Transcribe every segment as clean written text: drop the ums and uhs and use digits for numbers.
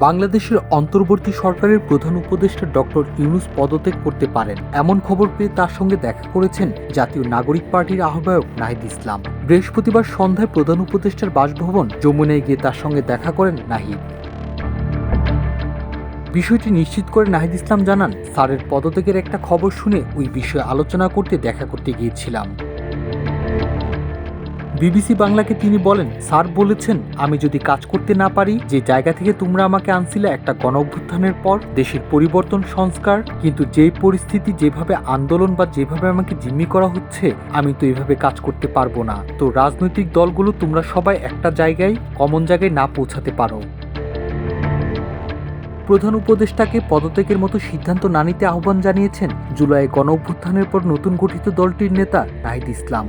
বাংলাদেশের অন্তর্বর্তী সরকারের প্রধান উপদেষ্টা ডক্টর ইউনূস পদত্যাগ করতে পারেন এমন খবর পেয়ে তার সঙ্গে দেখা করেছেন জাতীয় নাগরিক পার্টির আহ্বায়ক নাহিদ ইসলাম। বৃহস্পতিবার সন্ধ্যায় প্রধান উপদেষ্টার বাসভবন যমুনায় গিয়ে তার সঙ্গে দেখা করেন নাহিদ। বিষয়টি নিশ্চিত করে নাহিদ ইসলাম জানান, স্যারের পদত্যাগের একটা খবর শুনে ওই বিষয়ে আলোচনা করতে দেখা করতে গিয়েছিলাম। বিবিসি বাংলাকে তিনি বলেন, স্যার বলেছেন, আমি যদি কাজ করতে না পারি, যে জায়গা থেকে তোমরা আমাকে আনছিলে একটা গণঅভ্যুত্থানের পর দেশের পরিবর্তন সংস্কার, কিন্তু যেই পরিস্থিতি, যেভাবে আন্দোলন বা যেভাবে আমাকে জিম্মি করা হচ্ছে, আমি তো এভাবে কাজ করতে পারবো না। তো রাজনৈতিক দলগুলো তোমরা সবাই একটা জায়গায়, কমন জায়গায় না পৌঁছাতে পারো। প্রধান উপদেষ্টাকে পদত্যাগের মতো সিদ্ধান্ত না নিতে আহ্বান জানিয়েছেন জুলাই গণঅভ্যুত্থানের পর নতুন গঠিত দলটির নেতা নাহিদ ইসলাম।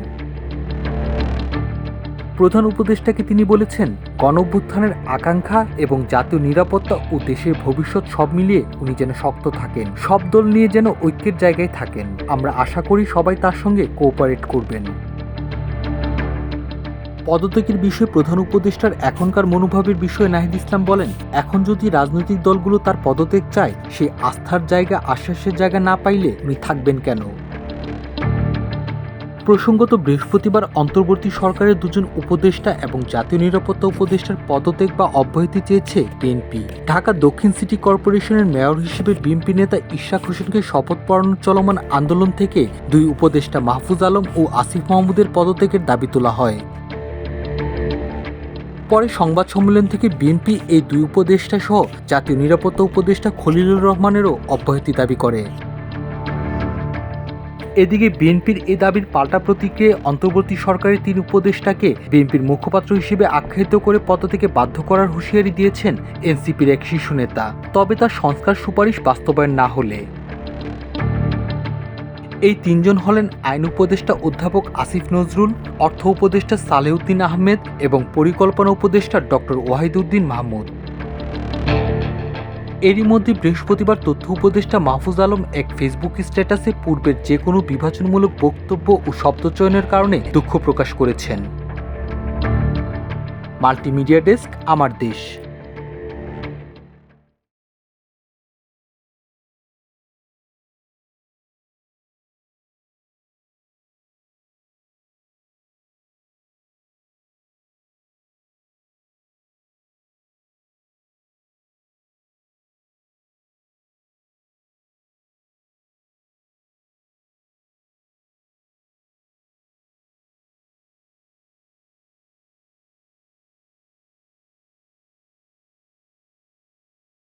প্রধান উপদেষ্টাকে তিনি বলেছেন, গণঅভ্যুত্থানের আকাঙ্ক্ষা এবং জাতীয় নিরাপত্তা ও দেশের ভবিষ্যৎ সব মিলিয়ে উনি যেন শক্ত থাকেন, সব দল নিয়ে যেন ঐক্যের জায়গায় থাকেন। আমরা আশা করি সবাই তার সঙ্গে কোঅপারেট করবেন। পদত্যাগের বিষয়ে প্রধান উপদেষ্টার এখনকার মনোভাবের বিষয়ে নাহিদ ইসলাম বলেন, এখন যদি রাজনৈতিক দলগুলো তার পদত্যাগ চায়, সে আস্থার জায়গা, আশ্বাসের জায়গা না পাইলে উনি থাকবেন কেন? প্রসঙ্গত, বৃহস্পতিবার অন্তর্বর্তী সরকারের দুজন উপদেষ্টা এবং জাতীয় নিরাপত্তা উপদেষ্টার পদত্যাগ বা অব্যাহতি চেয়েছে বিএনপি। ঢাকা দক্ষিণ সিটি কর্পোরেশনের মেয়র হিসেবে বিএনপি নেতা ইশরাক হোসেনকে শপথ পড়ানোর চলমান আন্দোলন থেকে দুই উপদেষ্টা মাহফুজ আলম ও আসিফ মাহমুদের পদত্যাগের দাবি তোলা হয়। পরে সংবাদ সম্মেলন থেকে বিএনপি এই দুই উপদেষ্টা সহ জাতীয় নিরাপত্তা উপদেষ্টা খলিলুর রহমানেরও অব্যাহতি দাবি করে। এদিকে বিএনপির এই দাবির পাল্টা প্রতিক্রিয়ায় অন্তর্বর্তী সরকারের তিন উপদেষ্টাকে বিএনপির মুখপাত্র হিসেবে আখ্যায়িত করে পদত্যাগে বাধ্য করার হুঁশিয়ারি দিয়েছেন এনসিপির এক শীর্ষ নেতা, তবে তার সংস্কার সুপারিশ বাস্তবায়ন না হলে। এই তিনজন হলেন আইন উপদেষ্টা অধ্যাপক আসিফ নজরুল, অর্থ উপদেষ্টা সালেউদ্দিন আহমেদ এবং পরিকল্পনা উপদেষ্টা ডক্টর ওয়াহিদউদ্দিন মাহমুদ। এরই মধ্যে বৃহস্পতিবার তথ্য উপদেষ্টা মাহফুজ আলম এক ফেসবুক স্ট্যাটাসে পূর্বের যে কোনো বিভাজনমূলক বক্তব্য ও শব্দচয়নের কারণে দুঃখ প্রকাশ করেছেন। মাল্টিমিডিয়া ডেস্ক, আমার দেশ।